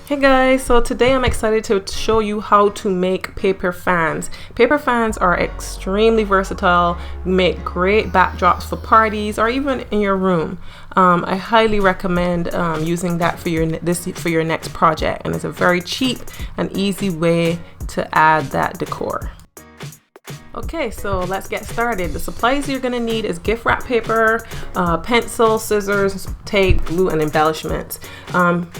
Hey guys, so today I'm excited to show you how to make paper fans. Paper fans are extremely versatile, make great backdrops for parties or even in your room. I highly recommend using that for your next project, and it's a very cheap and easy way to add that decor. Okay, so let's get started. The supplies you're gonna need is gift wrap paper, pencil, scissors, tape, glue, and embellishments.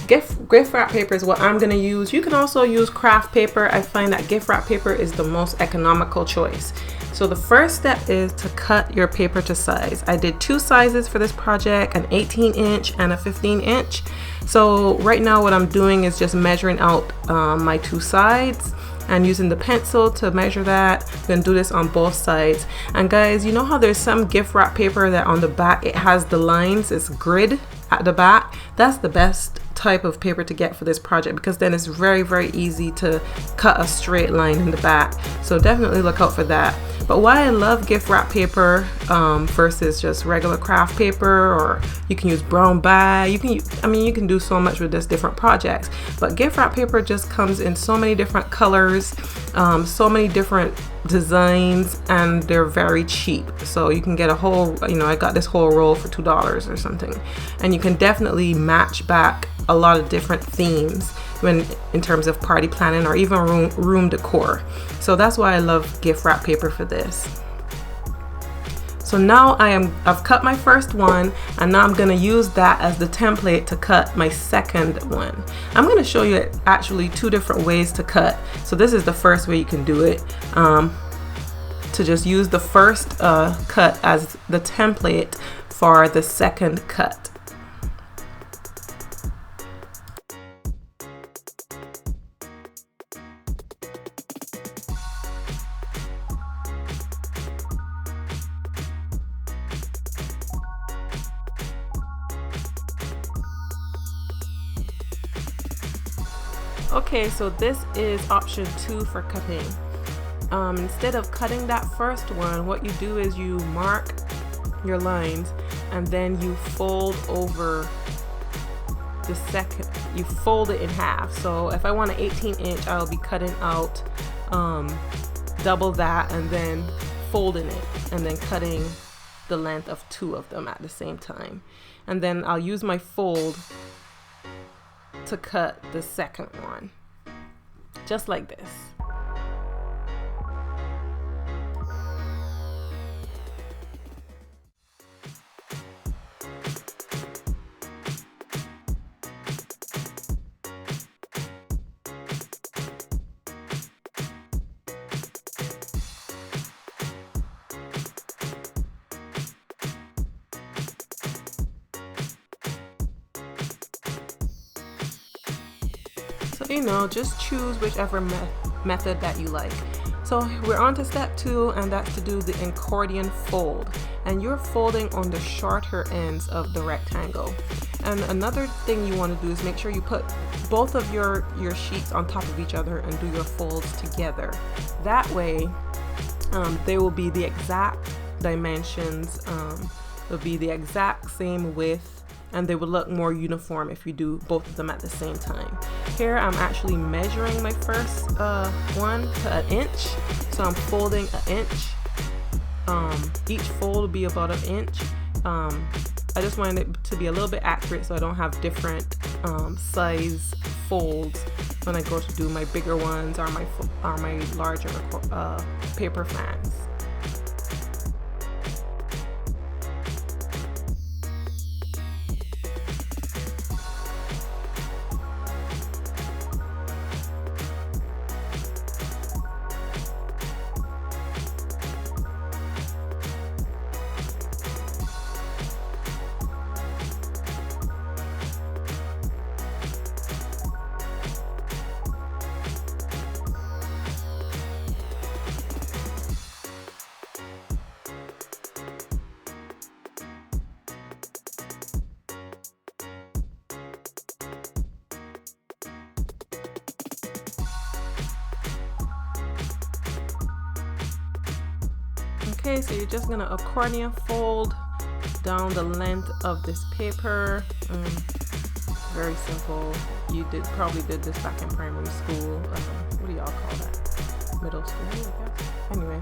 Gift wrap paper is what I'm gonna use. You can also use craft paper. I find that gift wrap paper is the most economical choice. So the first step is to cut your paper to size. I did two sizes for this project, an 18-inch and a 15-inch. So right now what I'm doing is just measuring out my two sides and using the pencil to measure that. I'm gonna do this on both sides. And guys, you know how there's some gift wrap paper that on the back it has the lines, it's grid at the back? That's the best type of paper to get for this project, because then it's very easy to cut a straight line in the back. So definitely look out for that. But why I love gift wrap paper versus just regular craft paper, or you can use brown bag, you can do so much with this different projects. But gift wrap paper just comes in so many different colors, so many different designs, and they're very cheap. So you can get a whole, I got this whole roll for $2 or something, and you can definitely match back a lot of different themes in terms of party planning or even room decor. So that's why I love gift wrap paper for this. So now I've cut my first one, and now I'm gonna use that as the template to cut my second one. I'm gonna show you actually two different ways to cut. So this is the first way you can do it, to just use the first cut as the template for the second cut. Okay, so this is option 2 for cutting. Instead of cutting that first one, what you do is you mark your lines and then you fold over the second, you fold it in half. So if I want an 18-inch, I'll be cutting out double that and then folding it and then cutting the length of two of them at the same time. And then I'll use my fold to cut the second one, just like this. So just choose whichever method that you like. So we're on to step 2, and that's to do the accordion fold, and you're folding on the shorter ends of the rectangle. And another thing you want to do is make sure you put both of your sheets on top of each other and do your folds together. That way they will be the exact dimensions, they'll be the exact same width, and they will look more uniform if you do both of them at the same time. Here I'm actually measuring my first one to an inch, so I'm folding an inch. Each fold will be about an inch. I just wanted it to be a little bit accurate so I don't have different size folds when I go to do my bigger ones or my larger paper fans. Okay, so you're just gonna accordion fold down the length of this paper, very simple. You probably did this back in primary school. What do y'all call that? Middle school, I guess. Anyway,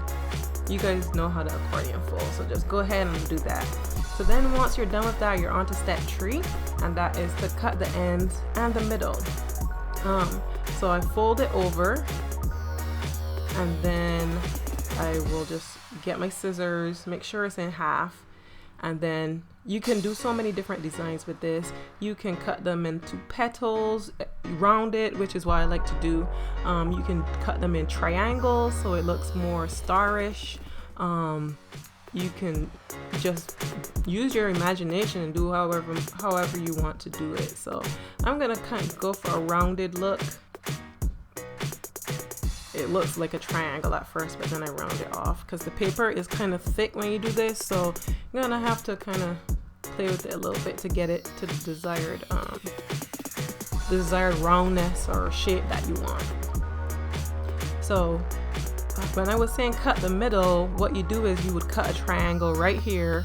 you guys know how to accordion fold, so just go ahead and do that. So then once you're done with that, you're on to step 3, and that is to cut the ends and the middle. So I fold it over, and then I will just get my scissors, make sure it's in half, and then you can do so many different designs with this. You can cut them into petals, round it, which is what I like to do. You can cut them in triangles so it looks more starish. You can just use your imagination and do however you want to do it. So I'm gonna kind of go for a rounded look. It looks like a triangle at first, but then I round it off because the paper is kind of thick when you do this, so you're gonna have to kind of play with it a little bit to get it to the desired roundness or shape that you want. So when I was saying cut the middle, what you do is you would cut a triangle right here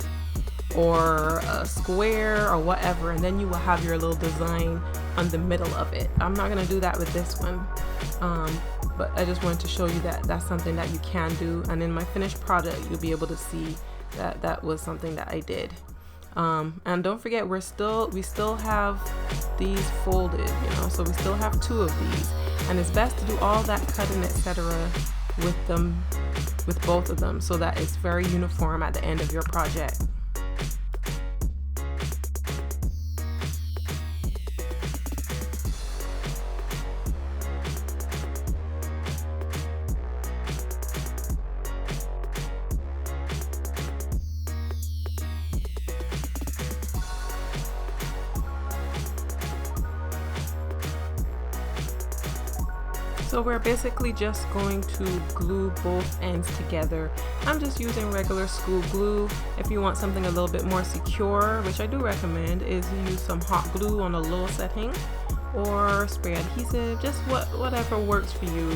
or a square or whatever, and then you will have your little design on the middle of it. I'm not gonna do that with this one, but I just wanted to show you that that's something that you can do, and in my finished product you'll be able to see that that was something that I did. And don't forget, we still have these folded, you know, so we still have 2 of these, and it's best to do all that cutting, etc. with both of them, so that it's very uniform at the end of your project. So we're basically just going to glue both ends together. I'm just using regular school glue. If you want something a little bit more secure, which I do recommend, is you use some hot glue on a low setting or spray adhesive, just whatever works for you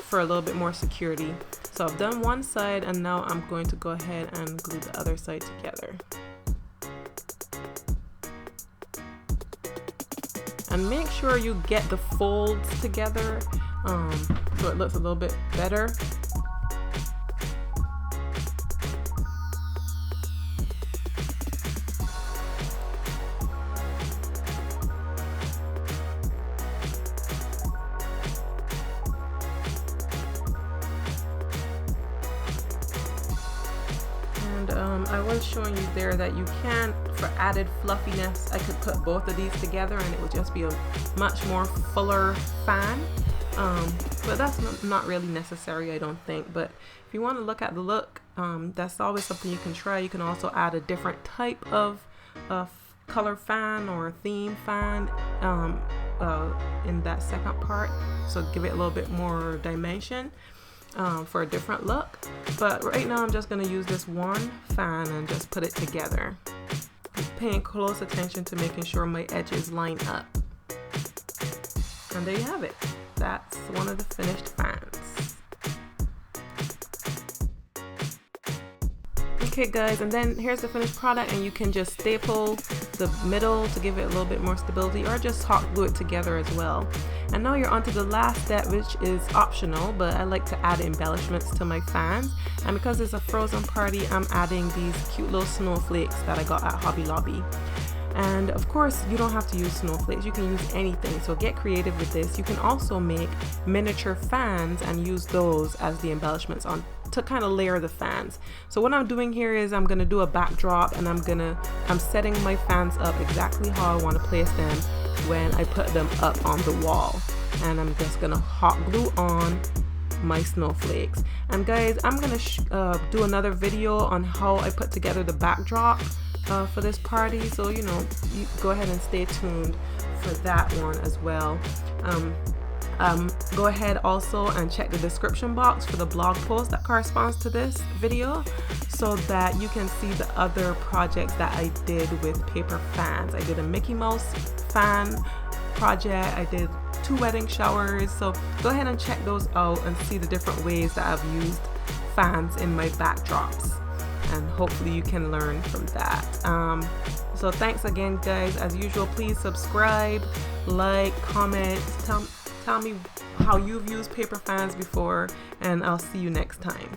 for a little bit more security. So I've done one side, and now I'm going to go ahead and glue the other side together. And make sure you get the folds together so it looks a little bit better. I was showing you there that you can, for added fluffiness, I could put both of these together and it would just be a much more fuller fan, but that's not really necessary, I don't think. But if you want to look at the look, that's always something you can try. You can also add a different type of color fan or theme fan in that second part, so give it a little bit more dimension. For a different look, but right now I'm just going to use this one fan and just put it together, paying close attention to making sure my edges line up. And there you have it. That's one of the finished fans. Okay guys, and then here's the finished product, and you can just staple the middle to give it a little bit more stability, or just hot glue it together as well. And now you're on to the last step, which is optional, but I like to add embellishments to my fans. And because it's a frozen party, I'm adding these cute little snowflakes that I got at Hobby Lobby. And of course, you don't have to use snowflakes, you can use anything, so get creative with this. You can also make miniature fans and use those as the embellishments on to kind of layer the fans. So what I'm doing here is I'm gonna do a backdrop, and I'm setting my fans up exactly how I want to place them when I put them up on the wall. And I'm just gonna hot glue on my snowflakes. And guys, I'm gonna do another video on how I put together the backdrop for this party, so you know, you go ahead and stay tuned for that one as well. Go ahead also and check the description box for the blog post that corresponds to this video, so that you can see the other projects that I did with paper fans. I did a Mickey Mouse fan project, I did 2 wedding showers, so go ahead and check those out and see the different ways that I've used fans in my backdrops, and hopefully you can learn from that. So So thanks again, guys. As usual, please subscribe, like, comment, tell me how you've used paper fans before, and I'll see you next time.